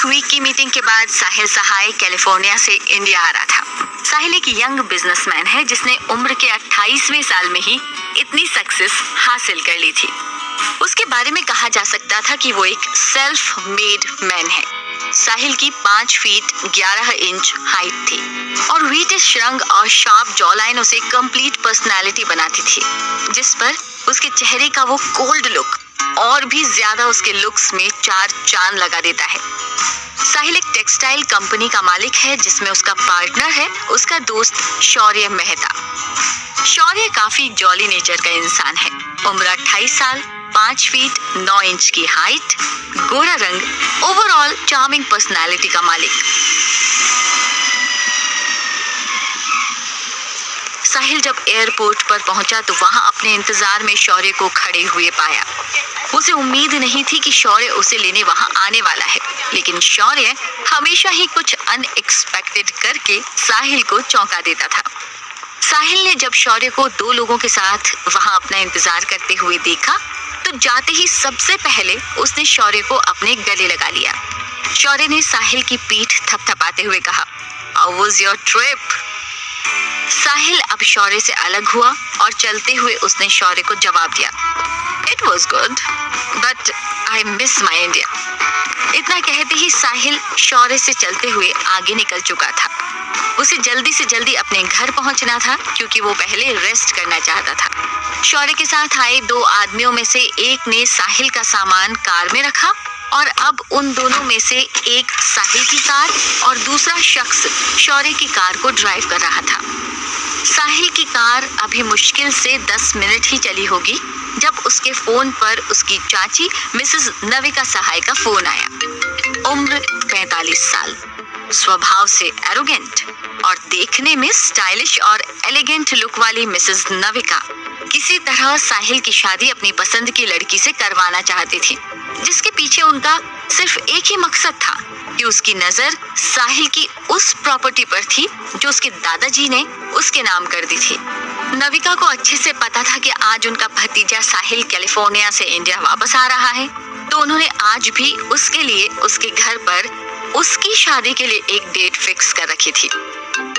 एक वीक की मीटिंग के बाद साहिल सहाय कैलिफोर्निया से इंडिया आ रहा था। साहिल एक यंग बिजनेसमैन है जिसने उम्र के 28वें साल में ही इतनी सक्सेस हासिल कर ली थी। उसके बारे में कहा जा सकता था कि वो एक सेल्फ मेड मैन है। साहिल की 5 फीट 11 इंच हाइट थी और व्हीटिश रंग और शार्प जॉ लाइन उसे कंप्लीट पर्सनालिटी बनाती थी, जिस पर उसके चेहरे का वो कोल्ड लुक और भी ज्यादा उसके लुक्स में 4 चांद लगा देता है। साहिल एक टेक्सटाइल कंपनी का मालिक है जिसमें उसका पार्टनर है उसका दोस्त शौर्य मेहता। शौर्य काफी जॉली नेचर का इंसान है। उम्र 28 साल, 5 फीट 9 इंच की हाइट, गोरा रंग, ओवरऑल चार्मिंग पर्सनालिटी का मालिक। साहिल जब एयरपोर्ट पर पहुंचा तो वहां अपने इंतजार में शौर्य को खड़े हुए पाया। उसे उम्मीद नहीं थी कि शौर्य उसे लेने वहां आने वाला है, लेकिन शौर्य हमेशा ही कुछ अनएक्सपेक्टेड करके साहिल को चौंका देता था। साहिल ने जब शौर्य को 2 लोगों के साथ वहां अपना इंतजार करते हुए देखा तो जाते ही सबसे पहले उसने शौर्य को अपने गले लगा लिया। शौर्य ने साहिल की पीठ थपथपाते हुए कहा, हाउ वाज योर ट्रिप? साहिल अब शौर्य से अलग हुआ और चलते हुए उसने शौर्य को जवाब दिया, it was good but I miss my India. इतना कहते ही साहिल शौर्य से चलते हुए आगे निकल चुका था। उसे जल्दी से जल्दी अपने घर पहुंचना था क्योंकि वो पहले रेस्ट करना चाहता था। शौर्य के साथ आए 2 आदमियों में से एक ने साहिल का सामान कार में रखा और अब उन दोनों में से एक साहिल की कार और दूसरा शख्स शौर्य की कार को ड्राइव कर रहा था। साहिल की कार अभी मुश्किल से 10 मिनट ही चली होगी जब उसके फोन पर उसकी चाची मिसेस नविका सहाय का फोन आया। उम्र 45 साल, स्वभाव से एरोगेंट और देखने में स्टाइलिश और एलिगेंट लुक वाली मिसेस नविका किसी तरह साहिल की शादी अपनी पसंद की लड़की से करवाना चाहती थी, जिसके पीछे उनका सिर्फ एक ही मकसद था कि उसकी नजर साहिल की उस प्रॉपर्टी पर थी जो उसके दादाजी ने उसके नाम कर दी थी। नविका को अच्छे से पता था कि आज उनका भतीजा साहिल कैलिफोर्निया से इंडिया वापस आ रहा है, तो उन्होंने आज भी उसके लिए उसके घर पर उसकी शादी के लिए एक डेट फिक्स कर रखी थी।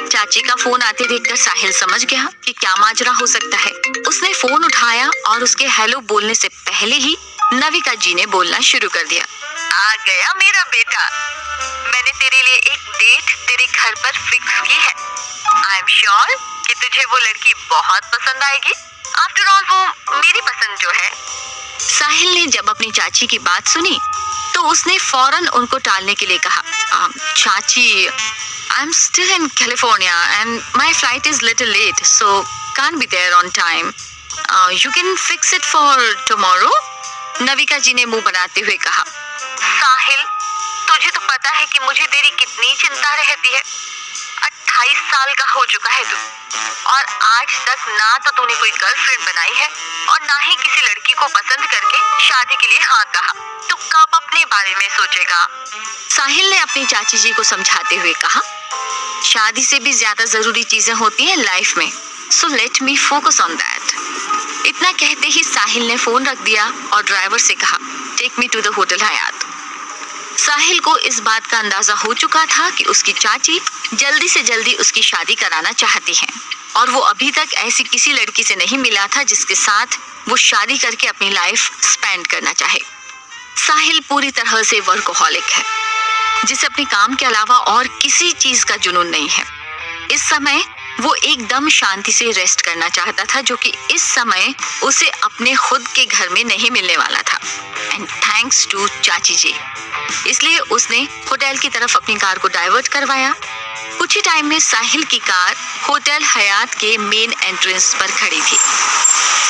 चाची का फोन आते देखकर साहिल समझ गया कि क्या माजरा हो सकता है। उसने फोन उठाया और उसके हेलो बोलने से पहले ही नविका जी ने बोलना शुरू कर दिया, आ गया मेरा बेटा, मैंने तेरे लिए एक डेट तेरे घर पर फिक्स की है। आई एम श्योर कि तुझे वो लड़की बहुत पसंद आएगी। आफ्टर ऑल वो मेरी पसंद जो है। साहिल ने जब अपनी चाची की बात सुनी तो उसने फौरन उनको टालने के लिए कहा, चाची, I am still in California and my flight is little late so can't be there on time. You can fix it for tomorrow. Navika ji ने मुंह बनाते हुए कहा, साहिल, तुझे तो पता है कि मुझे तेरी कितनी चिंता रहती है। 28 साल का हो चुका है तू और आज तक ना तो तूने कोई गर्लफ्रेंड बनाई है और ना ही किसी लड़की को पसंद करके शादी के लिए हाँ कहा। तू कब अपने बारे में सोचेगा? साहिल ने अपनी चाची जी को समझाते हुए कहा, शादी से भी ज्यादा जरूरी चीजें होती हैं लाइफ में, so let me focus on that. इतना कहते ही साहिल ने फोन रख दिया और ड्राइवर से कहा, take me to the hotel Hyatt. Sahil को इस बात का अंदाजा हो चुका था कि उसकी चाची जल्दी से जल्दी उसकी शादी कराना चाहती हैं और वो अभी तक ऐसी किसी लड़की से नहीं मिला था जिसके साथ वो शादी करके अपनी लाइफ स्पेंड करना चाहे। साहिल पूरी तरह से वर्कोहॉलिक है, जिसे अपने काम के अलावा और किसी चीज का जुनून नहीं है। इस समय वो एकदम शांति से रेस्ट करना चाहता था, जो कि इस समय उसे अपने खुद के घर में नहीं मिलने वाला था। एंड थैंक्स टू चाची जी, इसलिए उसने होटल की तरफ अपनी कार को डाइवर्ट करवाया। कुछ ही टाइम में साहिल की कार होटल हयात के मेन एंट्रेंस पर खड़ी थी।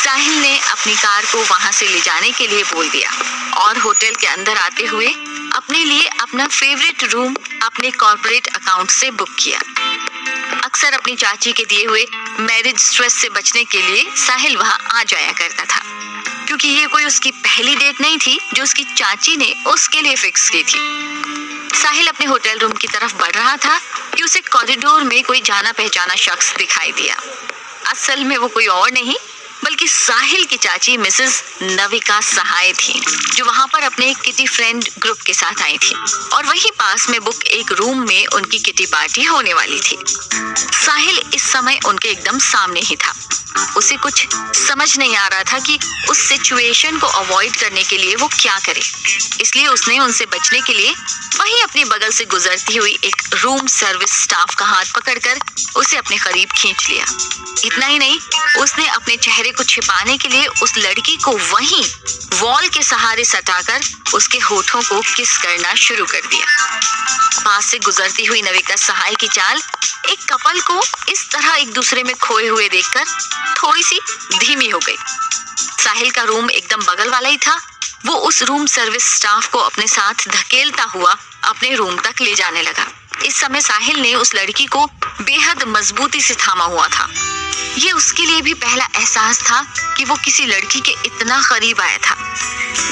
साहिल ने अपनी कार को वहां से ले जाने के लिए बोल दिया और होटल के अंदर आते हुए अपने लिए अपना फेवरेट रूम अपने कॉर्पोरेट अकाउंट से बुक किया। अक्सर अपनी चाची के दिए हुए मैरिज स्ट्रेस से बचने के लिए साहिल वहां आ जाया करता था, क्योंकि ये कोई उसकी पहली डेट नहीं थी जो उसकी चाची ने उसके लिए फिक्स की थी। साहिल अपने होटल रूम की तरफ बढ़ रहा था कि उसे कॉरिडोर में कोई जाना पहचाना शख्स दिखाई दिया। असल में वो कोई और नहीं बल्कि साहिल की चाची मिसेस नविका सहाय थी, जो वहां पर अपने किटी फ्रेंड ग्रुप के साथ आई थी और वहीं पास में बुक एक रूम में उनकी किटी पार्टी होने वाली थी। साहिल इस समय उनके एकदम सामने ही था। उसे कुछ समझ नहीं आ रहा था कि उस सिचुएशन को अवॉइड करने के लिए वो क्या करे, इसलिए उसने उनसे बचने के लिए वहीं अपने बगल से गुजरती हुई एक रूम सर्विस स्टाफ का हाथ पकड़कर उसे अपने करीब खींच लिया। इतना ही नहीं, उसने अपने चेहरे को छिपाने के लिए उस लड़की को वहीं वॉल के सहारे सटाकर उसके होठों को किस करना शुरू कर दिया। पास से गुजरती हुई नविका सहाय की चाल एक कपल को इस तरह एक दूसरे में खोए हुए देखकर थोड़ी सी धीमी हो गई। साहिल का रूम एकदम बगल वाला ही था। वो उस रूम सर्विस स्टाफ को अपने साथ धकेलता हुआ अपने रूम तक ले जाने लगा। इस समय साहिल ने उस लड़की को बेहद मजबूती से थामा हुआ था। ये उसके लिए भी पहला एहसास था कि वो किसी लड़की के इतना करीब आया था,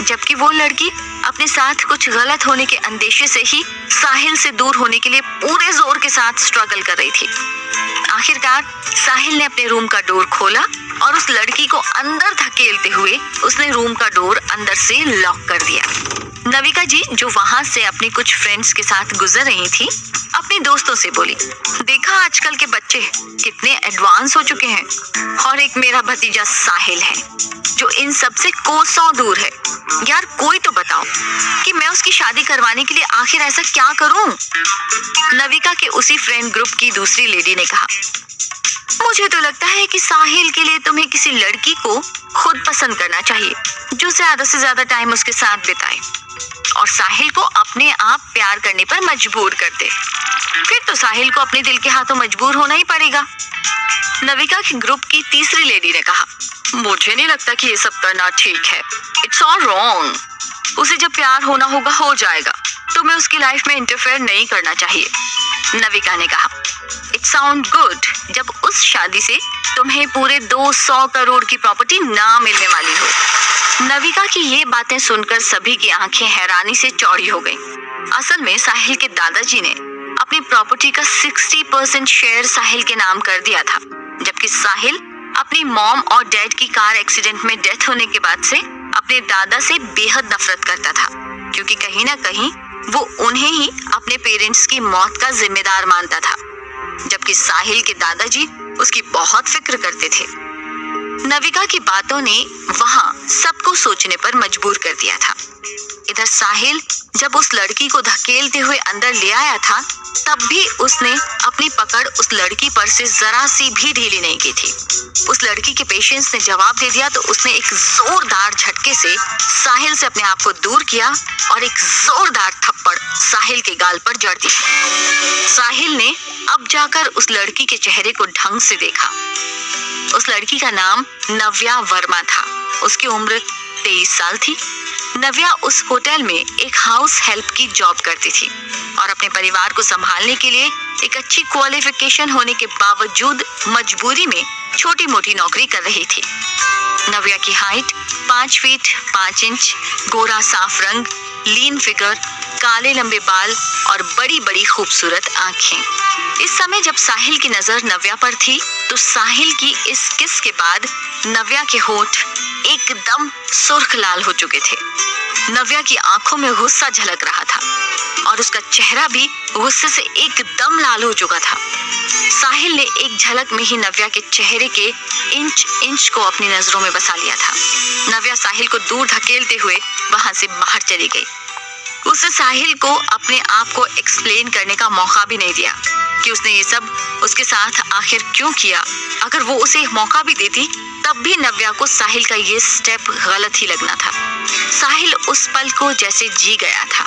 जबकि वो लड़की अपने साथ कुछ गलत होने के अंदेशे से ही साहिल से दूर होने के लिए पूरे जोर के साथ स्ट्रगल कर रही थी। आखिरकार साहिल ने अपने रूम का डोर खोला और उस लड़की को अंदर धकेलते हुए उसने रूम का डोर अंदर से लॉक कर दिया। नविका जी, जो वहां से अपनी कुछ फ्रेंड्स के साथ गुजर रही थी, अपने दोस्तों से बोली, देखा आजकल के बच्चे कितने एडवांस हो चुके हैं, और एक मेरा भतीजा साहिल है जो इन सब से कोसों दूर है। यार कोई तो बताओ कि मैं उसकी शादी करवाने के लिए आखिर ऐसा क्या करूं? नविका के उसी फ्रेंड ग्रुप की दूसरी लेडी ने कहा, मुझे तो लगता है कि साहिल के लिए तुम्हें किसी लड़की को खुद पसंद करना चाहिए जो ज्यादा से ज्यादा टाइम उसके साथ बिताए और साहिल को अपने आप प्यार करने पर मजबूर कर दे। फिर तो साहिल को अपने दिल के हाथों मजबूर होना ही पड़ेगा। नविका के ग्रुप की तीसरी लेडी ने कहा, मुझे नहीं लगता कि ये सब करना ठीक है। It's all wrong. उसे जब प्यार होना होगा हो जाएगा, तुम्हें उसकी लाइफ में इंटरफेयर नहीं करना चाहिए। नविका ने कहा, इट साउंड गुड जब उस शादी से तुम्हें पूरे 200 करोड़ की प्रॉपर्टी ना मिलने वाली हो। नविका की ये बातें सुनकर सभी की आंखें हैरानी से चौड़ी हो गईं। असल में साहिल के दादाजी ने अपनी प्रॉपर्टी का 60% शेयर साहिल के नाम कर दिया था, जबकि साहिल अपनी मॉम और डैड की कार एक्सीडेंट में डेथ होने के बाद से अपने दादा से बेहद नफरत करता था, क्योंकि कहीं ना कहीं वो उन्हें ही अपने पेरेंट्स की मौत का जिम्मेदार मानता था, जबकि साहिल के दादाजी उसकी बहुत फिक्र करते थे। नविका की बातों ने वहां सबको सोचने पर मजबूर कर दिया था। इधर साहिल जब उस लड़की को धकेलते हुए अंदर ले आया था, तब भी उसने अपनी पकड़ उस लड़की पर से जरा सी भी ढीली नहीं की थी। उस लड़की के पेशेंस ने जवाब दे दिया तो उसने एक जोरदार झटके से साहिल से अपने आप को दूर किया और एक जोरदार थप्पड़ साहिल के गाल पर जड़ दिया। साहिल ने अब जाकर उस लड़की के चेहरे को ढंग से देखा। उस लड़की का नाम नव्या वर्मा था। उसकी उम्र 23 साल थी। नव्या उस होटल में एक हाउस हेल्प की जॉब करती थी और अपने परिवार को संभालने के लिए एक अच्छी क्वालिफिकेशन होने के बावजूद मजबूरी में छोटी मोटी नौकरी कर रही थी। नव्या की हाइट 5 फीट 5 इंच, गोरा साफ रंग, लीन फिगर, काले लंबे बाल और बड़ी बड़ी खूबसूरत आंखें। इस समय जब साहिल की नजर नव्या पर थी तो साहिल की इस किस के बाद नव्या के होठ एकदम सुर्ख लाल हो चुके थे। नव्या की आंखों में गुस्सा झलक रहा था और उसका चेहरा भी गुस्से से एकदम लाल हो चुका था। साहिल ने एक झलक में ही नव्या के चेहरे के इंच इंच को अपनी नजरों में बसा लिया था। नव्या साहिल को दूर धकेलते हुए वहां से बाहर चली गई। उसने साहिल को अपने आप को एक्सप्लेन करने का मौका भी नहीं दिया कि उसने ये सब उसके साथ आखिर क्यों किया। अगर वो उसे मौका भी देती तब भी नव्या को साहिल का ये स्टेप गलत ही लगना था। साहिल उस पल को जैसे जी गया था।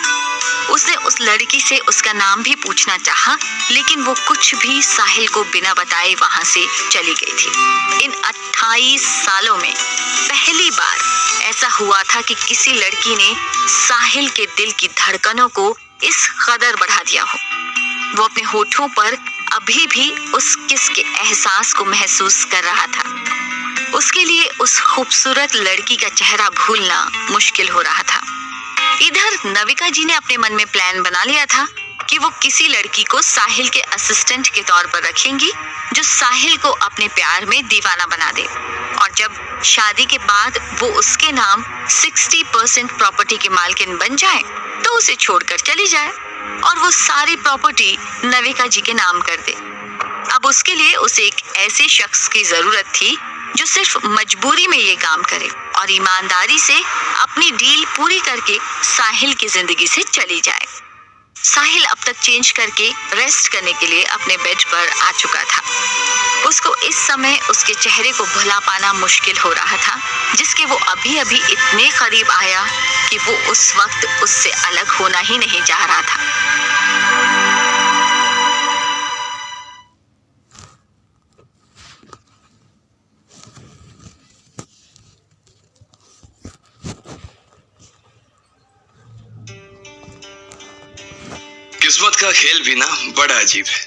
उसने उस लड़की से उसका नाम भी पूछना चाहा, लेकिन वो कुछ भी साहिल को बिना बताए वहां से चली गई थी। इन 28 सालों में पहली बार ऐसा हुआ था कि किसी लड़की ने साहिल के दिल की धड़कनों को इस कदर बढ़ा दिया हो। वो अपने होठों पर अभी भी उस किस के एहसास को महसूस कर रहा था। उसके लिए उस खूबसूरत लड़की का चेहरा भूलना मुश्किल हो रहा था। इधर नविका जी ने अपने मन में प्लान बना लिया था कि वो किसी लड़की को साहिल के असिस्टेंट के तौर पर रखेंगी जो साहिल को अपने प्यार में दीवाना बना दे, और जब शादी के बाद वो उसके नाम 60% प्रॉपर्टी की मालकिन बन जाए तो उसे छोड़कर चली जाए और वो सारी प्रॉपर्टी नविका जी के नाम कर दे। अब उसके लिए उसे एक ऐसे शख्स की जरूरत थी जो सिर्फ मजबूरी में ये काम करे और ईमानदारी से अपनी डील पूरी करके साहिल की जिंदगी से चली जाए। साहिल अब तक चेंज करके रेस्ट करने के लिए अपने बेड पर आ चुका था। उसको इस समय उसके चेहरे को भुला पाना मुश्किल हो रहा था, जिसके वो अभी अभी इतने करीब आया कि वो उस वक्त उससे अलग होना ही नहीं चाह रहा था। किस्मत का खेल भी ना बड़ा अजीब है,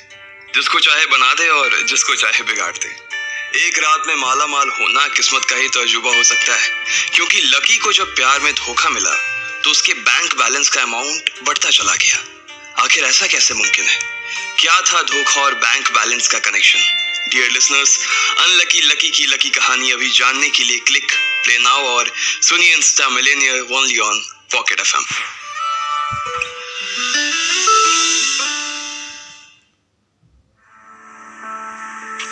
जिसको चाहे बना दे और जिसको चाहे बिगाड़ दे। एक रात में माला माल होना किस्मत का ही तजुर्बा हो सकता है, क्योंकि लकी को जब प्यार में धोखा मिला तो उसके बैंक बैलेंस का अमाउंट बढ़ता चला गया। आखिर ऐसा कैसे मुमकिन है? क्या था धोखा और बैंक बैलेंस का connection? Dear listeners, unlucky lucky की लकी कहानी अभी जानने के लिए क्लिक प्ले नाउ और सुनिए Insta Millionaire only on pocket FM.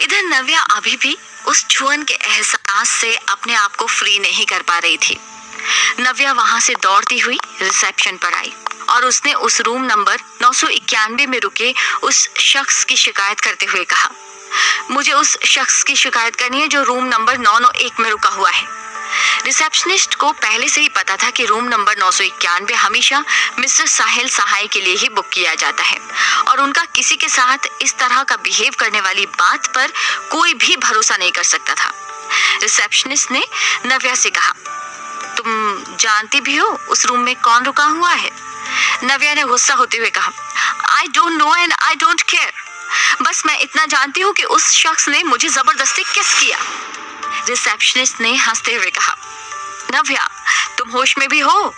इधर नव्या अभी भी उस छुअन के एहसास से अपने आप को फ्री नहीं कर पा रही थी। नव्या वहां से दौड़ती हुई रिसेप्शन पर आई और उसने उस रूम नंबर 991 में रुके उस शख्स की शिकायत करते हुए कहा, मुझे उस शख्स की शिकायत करनी है जो रूम नंबर 991 में रुका हुआ है। रिसेप्शनिस्ट को पहले से ही पता था कि रूम नंबर 991 हमेशा मिस्टर साहिल सहाय के लिए ही बुक किया जाता है और उनका किसी के साथ इस तरह का बिहेव करने वाली बात पर कोई भी भरोसा नहीं कर सकता था। रिसेप्शनिस्ट ने नव्या से कहा, तुम जानती भी हो उस रूम में कौन रुका हुआ है? नव्या ने गुस्सा होते हुए कहा, I don't know and I don't care. बस मैं इतना जानती हूँ कि उस शख्स ने मुझे जबरदस्ती किस किया। रिसेप्शनिस्ट ने हंसते हुए कहा, नव्या तुम होश में भी हो?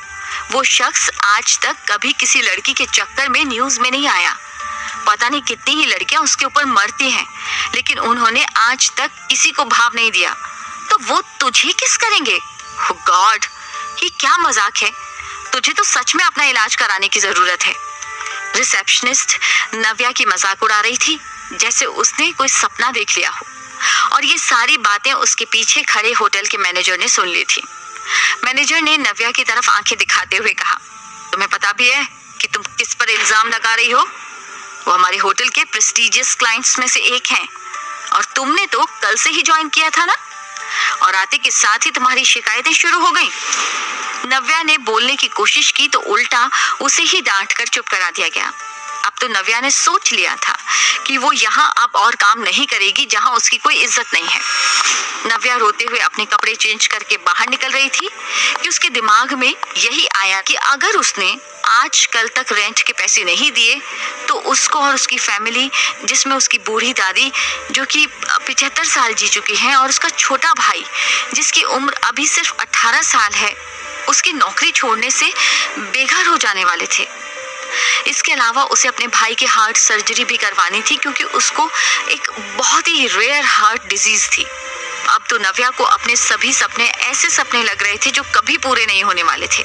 वो शख्स आज तक कभी किसी लड़की के चक्कर में न्यूज में नहीं आया। पता नहीं कितनी ही लड़कियां उसके ऊपर मरती हैं, लेकिन उन्होंने आज तक किसी को भाव नहीं दिया, तो वो तुझे किस करेंगे? गॉड, ये क्या मजाक है? तुझे तो सच में अपना इलाज कराने की जरूरत है। रिसेप्शनिस्ट नव्या की मजाक उड़ा रही थी, जैसे उसने कोई सपना देख लिया हो, और ये सारी बातें उसके पीछे खड़े होटल के मैनेजर ने सुन ली थी। मैनेजर ने नव्या की तरफ आंखें दिखाते हुए कहा, तुम्हें पता भी है कि तुम किस पर इल्जाम लगा रही हो? वो हमारे होटल के प्रेस्टिजियस क्लाइंट्स में से एक हैं और तुमने तो कल से ही ज्वाइन किया था ना, और आते के साथ ही तुम्हारी शिकायतें शुरू हो गई। नव्या ने बोलने की कोशिश की तो उल्टा उसे ही डांट कर चुप करा दिया गया। अब तो नव्या ने सोच लिया था कि वो यहाँ अब और काम नहीं करेगी जहाँ उसकी कोई इज्जत नहीं है। नव्या रोते हुए अपने कपड़े चेंज करके बाहर निकल रही थी कि उसके दिमाग में यही आया कि अगर उसने आज कल तक रेंट के पैसे नहीं दिए तो उसको और उसकी फैमिली, जिसमें उसकी बूढ़ी दादी जो कि 75 साल जी चुकी हैं और उसका छोटा भाई जिसकी उम्र अभी सिर्फ 18 साल है, उसकी नौकरी छोड़ने से बेघर हो जाने वाले थे। इसके अलावा उसे अपने भाई की हार्ट सर्जरी भी करवानी थी, क्योंकि उसको एक बहुत ही रेयर हार्ट डिजीज थी। अब तो नव्या को अपने सभी सपने ऐसे सपने लग रहे थे जो कभी पूरे नहीं होने वाले थे।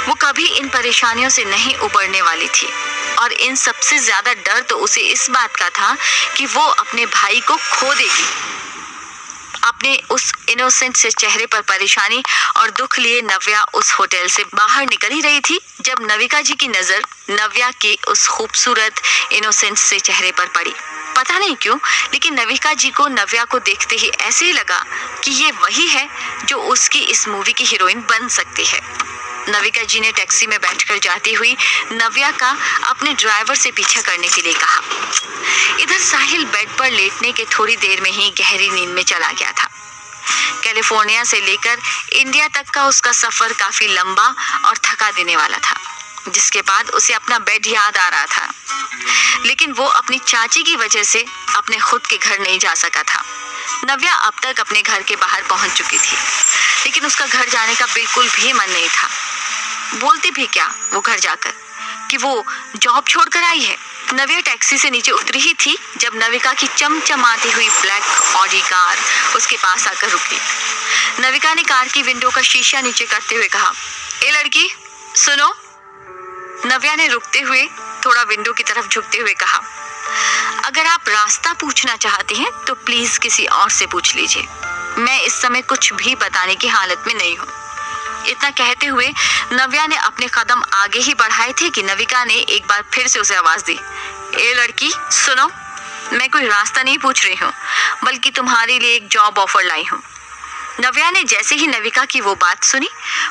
वो कभी इन परेशानियों से नहीं उबरने वाली थी, और इन सबसे ज्यादा डर तो उसे इस बात का था कि वो अपने भाई को खो देगी। अपने उस इनोसेंट से चेहरे पर परेशानी और दुख लिए नव्या उस होटल से बाहर निकल ही रही थी जब नविका जी की नजर नव्या के उस खूबसूरत इनोसेंट से चेहरे पर पड़ी। पता नहीं क्यों, लेकिन नविका जी को नव्या को देखते ही ऐसे ही लगा कि ये वही है जो उसकी इस मूवी की हीरोइन बन सकती है। नविका जी ने टैक्सी में बैठकर जाती हुई नव्या का अपने ड्राइवर से पीछा करने के लिए कहा। इधर साहिल बेड पर लेटने के थोड़ी देर में ही गहरी नींद में चला गया था। कैलिफोर्निया से लेकर इंडिया तक का उसका सफर काफी लंबा और थका देने वाला था, जिसके बाद उसे अपना बेड याद आ रहा था, लेकिन वो अपनी चाची की वजह से अपने खुद के घर नहीं जा सका था। नव्या अब तक अपने घर के बाहर पहुंच चुकी थी, लेकिन उसका घर जाने का बिल्कुल भी मन नहीं था। बोलती भी क्या वो घर जाकर, कि वो जॉब छोड़कर आई है। नव्या टैक्सी से नीचे उतरी ही थी जब नविका की चमचमाती हुई ब्लैक ऑडी कार उसके पास आकर रुकी। नविका ने कार की विंडो का शीशा नीचे करते हुए कहा, ए लड़की सुनो। नव्या ने रुकते हुए थोड़ा विंडो की तरफ झुकते हुए कहा, अगर आप रास्ता पूछना चाहते हैं तो प्लीज किसी और से पूछ लीजिए, मैं इस समय कुछ भी बताने की हालत में नहीं हूँ। इतना कहते हुए नव्या ने अपने कदम आगे ही बढ़ाए थे कि नविका ने एक बार फिर से उसे आवाज दी, ए लड़की सुनो, मैं कोई रास्ता नहीं पूछ रही हूँ बल्कि तुम्हारे लिए एक जॉब ऑफर लाई हूँ। नव्या ने जैसे ही नविका की वो बात सुनी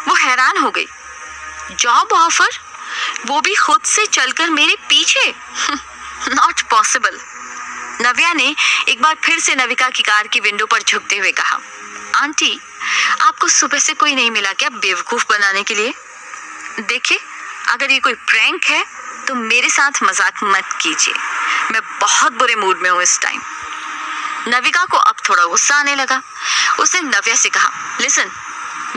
वो हैरान हो गई। जॉब ऑफर, वो भी खुद से चलकर मेरे पीछे? Not possible. नव्या ने एक बार फिर से नविका की कार की विंडो पर झुकते हुए कहा, आंटी आपको सुबह से कोई नहीं मिला क्या बेवकूफ बनाने के लिए? देखिए अगर ये कोई प्रैंक है तो मेरे साथ मजाक मत कीजिए, मैं बहुत बुरे मूड में हूँ इस टाइम। नविका को अब थोड़ा गुस्सा आने लगा। उसने नव्या से कहा, लिसन,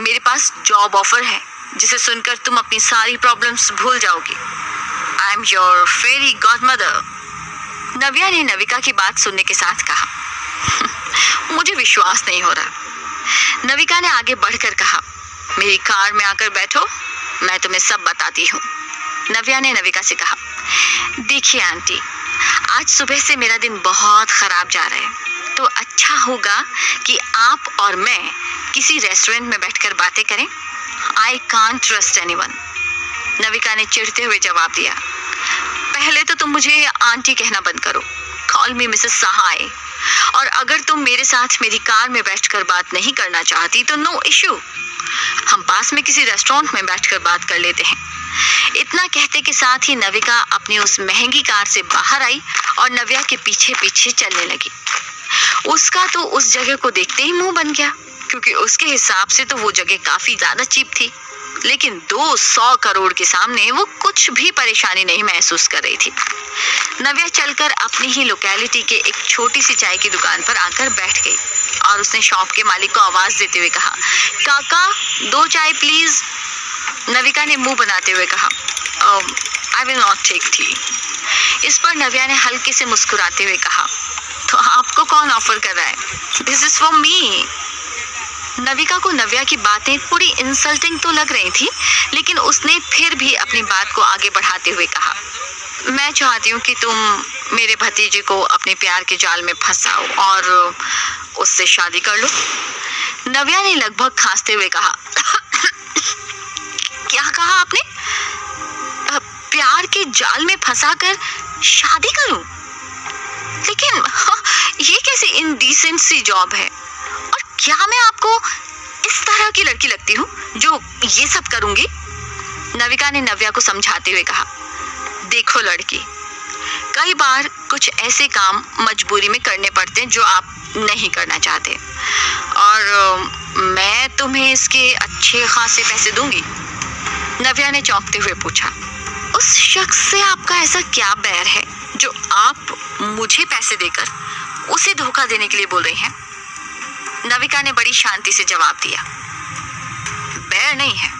मेरे पास जॉब ऑफर है जिसे सुनकर तुम अपनी सारी प्रॉब्लम्स भूल जाओगी। I am your fairy godmother. Navya ने नविका की बात सुनने के साथ कहा, मुझे विश्वास नहीं हो रहा। नविका ने आगे बढ़कर कहा, मेरी कार में आकर बैठो, मैं तुम्हें सब बताती हूँ। नव्या ने नविका से कहा, देखिए आंटी, आज सुबह से मेरा दिन बहुत खराब जा रहा है, तो अच्छा होगा कि आप और मैं किसी रेस्टोरेंट में बैठकर बातें करें। I can't trust anyone. Navika ने चिढ़ते हुए जवाब दिया, पहले तो तुम मुझे आंटी कहना बंद करो, कॉल मी मिसेस सहाय। और अगर तुम मेरे साथ मेरी कार में बैठकर बात नहीं करना चाहती तो नो इश्यू, हम पास में किसी रेस्टोरेंट में बैठकर बात कर लेते हैं। इतना कहते के साथ ही नविका अपनी उस महंगी कार से बाहर आई और नव्या के पीछे पीछे चलने लगी। उसका तो उस जगह को देखते ही मुंह बन गया, क्योंकि उसके हिसाब से तो वो जगह काफी ज्यादा चीप थी, लेकिन 200 करोड़ के सामने वो कुछ भी परेशानी नहीं महसूस कर रही थी। नव्या चलकर अपनी ही लोकेलिटी के एक छोटी सी चाय की दुकान पर आकर बैठ गई और उसने शॉप के मालिक को आवाज देते हुए कहा, काका 2 चाय प्लीज। नविका ने मुंह बनाते हुए कहा, I will not take tea. इस पर नव्या ने हल्के से मुस्कुराते हुए कहा, तो आपको कौन ऑफर कर रहा है? This is for me. Navika को नव्या की बातें थोड़ी इंसल्टिंग तो लग रही थी, लेकिन उसने फिर भी अपनी बात को आगे बढ़ाते हुए कहा, मैं चाहती हूँ कि तुम मेरे भतीजे को अपने प्यार के जाल में फंसाओ और उससे शादी कर लो। नव्या ने लगभग खांसते हुए कहा, क्या कहा आपने? प्यार के जाल में फंसाकर शादी करूं? लेकिन ये कैसी इनडिसेंट सी जॉब है, और क्या मैं आपको इस तरह की लड़की लगती हूँ जो ये सब करूंगी? नविका ने नव्या को समझाते हुए कहा, देखो लड़की, कई बार कुछ ऐसे काम मजबूरी में करने पड़ते हैं जो आप नहीं करना चाहते, और मैं तुम्हें इसके अच्छे खासे पैसे दूंगी। नव्या ने चौंकते हुए पूछा, उस शख्स से आपका ऐसा क्या बैर है जो आप मुझे पैसे देकर उसे धोखा देने के लिए बोल रही हैं? नविका ने बड़ी शांति से जवाब दिया, बैर नहीं है।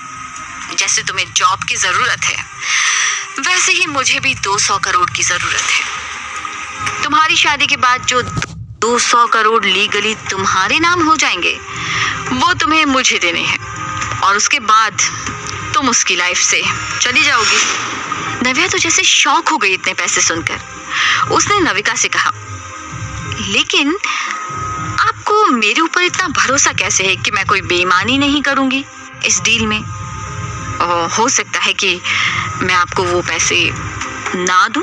जैसे तुम्हें जॉब की जरूरत है वैसे ही मुझे भी 200 करोड़ की जरूरत है। तुम्हारी शादी के बाद जो 200 करोड़ लीगली तुम्हारे नाम हो जाएंगे वो तुम्हें मुझे देने हैं, और उसके बाद तुम उसकी लाइफ से चली जाओगी। नव्या तो जैसे शॉक हो गई इतने पैसे सुनकर। उसने नविका से कहा, लेकिन आपको मेरे ऊपर इतना भरोसा कैसे है कि मैं कोई बेईमानी नहीं करूंगी इस डील में? हो सकता है कि मैं आपको वो पैसे ना दूं।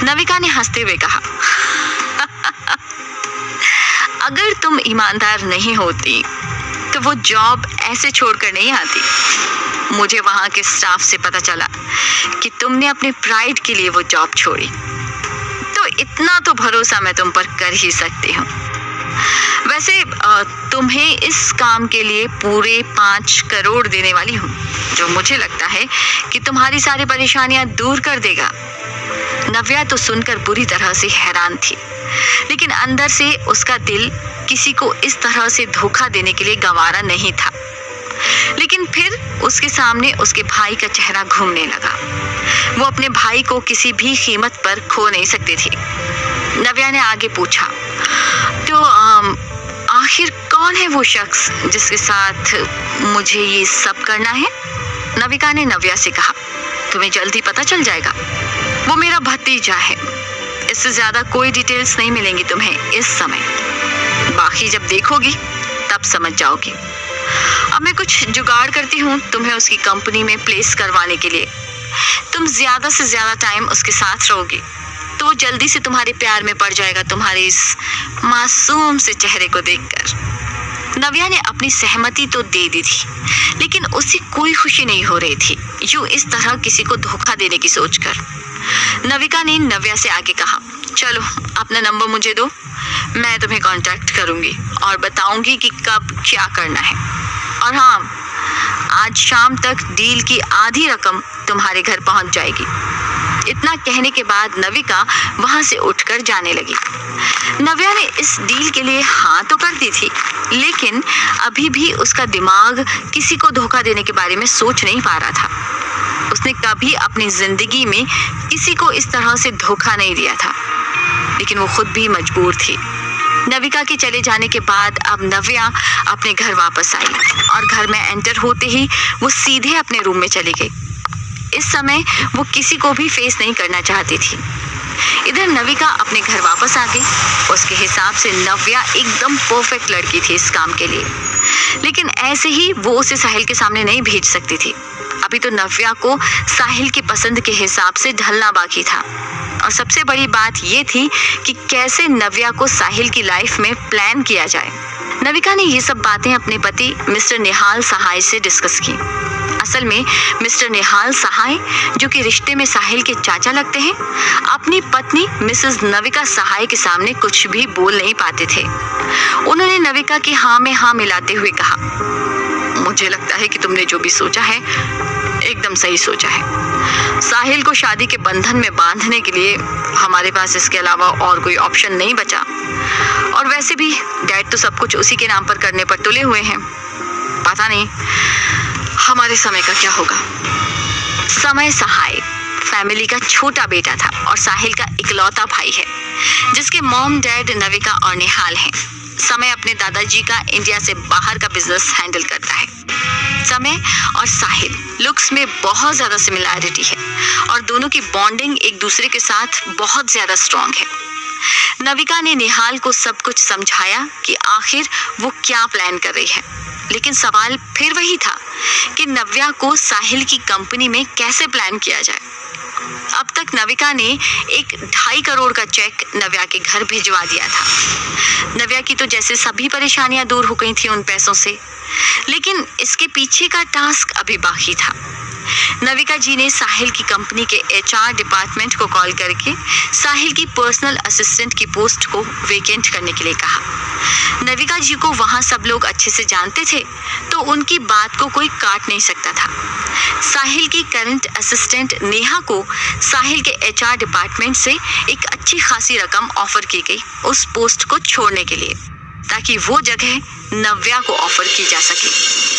नविका ने हंसते हुए कहा, अगर तुम ईमानदार नहीं होती तो वो जॉब ऐसे छोड़कर नहीं आती। मुझे वहां के स्टाफ से पता चला कि तुमने अपने प्राइड के लिए वो जॉब छोड़ी, तो इतना तो भरोसा मैं तुम पर कर ही सकती हूँ। वैसे तुम्हें इस काम के लिए पूरे 5 करोड़ देने वाली हूँ, जो मुझे लगता है कि तुम्हारी सारी परेशानियां दूर कर देगा। नव्या तो सुनकर बुरी तरह से हैरान थी, लेकिन अंदर से उसका दिल किसी को इस तरह से धोखा देने के लिए गंवारा नहीं था। लेकिन फिर उसके सामने उसके भाई का चेहरा घूमने लगा। वो अपने भाई को किसी भी कीमत पर खो नहीं सकती थी। नव्या ने आगे पूछा, तो आखिर कौन है वो शख्स जिसके साथ मुझे ये सब करना है? नविका ने नव्या से कहा, तुम्हें जल्दी पता चल जाएगा। वो मेरा भतीजा है। इससे ज्यादा कोई डिटेल्स नहीं मिलेंगी तुम्हें इस समय। बाकी जब देखोगी तब समझ जाओगी। अब मैं कुछ जुगाड़ करती हूँ तुम्हें उसकी कंपनी में प्लेस करवाने के लिए। तुम ज्यादा से ज्यादा टाइम उसके साथ रहोगी तो वो जल्दी से तुम्हारे प्यार में पड़ जाएगा, तुम्हारे इस मासूम से चेहरे को देखकर। नव्या ने अपनी सहमति तो दे दी थी, लेकिन उसे कोई खुशी नहीं हो रही थी यूं इस तरह किसी को धोखा देने की सोचकर। नविका ने नव्या से आगे कहा, चलो अपना नंबर मुझे दो, मैं तुम्हें कांटेक्ट करूंगी और बताऊंगी कि कब क्या करना है। और हाँ, आज शाम तक डील की आधी रकम तुम्हारे घर पहुंच जाएगी। इतना कहने के बाद नविका वहां से उठकर जाने लगी। नव्या ने इस डील के लिए हाँ तो कर दी थी, लेकिन अभी भी उसका दिमाग किसी को धोखा देने के बारे में सोच नहीं पा रहा था। उसने कभी अपनी जिंदगी में किसी को इस तरह से धोखा नहीं दिया था, लेकिन वो खुद भी मजबूर थी। नविका के चले जाने के बाद अब नव्या अपने घर वापस आई और घर में एंटर होते ही वो सीधे अपने रूम में चली गई। इस समय वो किसी को भी फेस नहीं करना चाहती थी। इधर नविका अपने घर वापस आ गई। उसके हिसाब से नव्या एकदम परफेक्ट लड़की थी इस काम के लिए, लेकिन ऐसे ही वो उसे साहिल के सामने नहीं भेज सकती थी। अभी तो नव्या को साहिल की पसंद के हिसाब से ढलना बाकी था। और सबसे बड़ी बात ये थी कि कैसे नव्या को साहिल की लाइफ में प्लान किया जाए। नविका ने ये सब बातें अपने पति मिस्टर निहाल सहाय से डिस्कस की। असल में मिस्टर निहाल सहाय, जो कि रिश्ते में साहिल के चाचा लगते हैं, अपनी पत्नी मिसेस नविका सहाय के सामने कुछ भी बोल नहीं पाते थे। उन्होंने नविका की हाँ में हाँ मिलाते हुए कहा, मुझे लगता है कि तुमने जो भी सोचा है एकदम सही सोचा है। साहिल को शादी के बंधन में बांधने के लिए हमारे पास इसके अलावा और कोई ऑप्शन नहीं बचा। और वैसे भी डैड तो सब कुछ उसी के नाम पर करने पर तुले हुए हैं। पता नहीं हमारे समय का क्या होगा। समय सहाय फैमिली का छोटा बेटा था और साहिल का इकलौता भाई है, जिसके मॉम डैड नविका और निहाल हैं। समय अपने दादाजी का इंडिया से बाहर का बिजनेस हैंडल करता है। समय और साहिल लुक्स में बहुत ज्यादा सिमिलैरिटी है और दोनों की बॉन्डिंग एक दूसरे के साथ बहुत ज्यादा स्ट्रॉन्ग है। नविका ने निहाल को सब कुछ समझाया कि आखिर वो क्या प्लान कर रही है, लेकिन सवाल फिर वही था कि नव्या को साहिल की कंपनी में कैसे प्लान किया जाए। अब तक नविका ने एक 2.5 करोड़ का चेक नव्या के घर भिजवा दिया था। नव्या की तो जैसे सभी परेशानियां दूर हो गई थी उन पैसों से, लेकिन इसके पीछे का टास्क अभी बाकी था। नविका जी ने साहिल की कंपनी के HR डिपार्टमेंट को कॉल करके साहिल की पर्सनल असिस्टेंट की पोस्ट को वेकेंट करने के लिए कहा। नविका जी को वहां सब लोग अच्छे से जानते थे, तो उनकी बात को कोई काट नहीं सकता था। साहिल की करंट असिस्टेंट नेहा को साहिल के HR डिपार्टमेंट से एक अच्छी खासी रकम ऑफर की गई उस पोस्ट को छोड़ने के लिए, ताकि वो जगह नव्या को ऑफर की जा सके।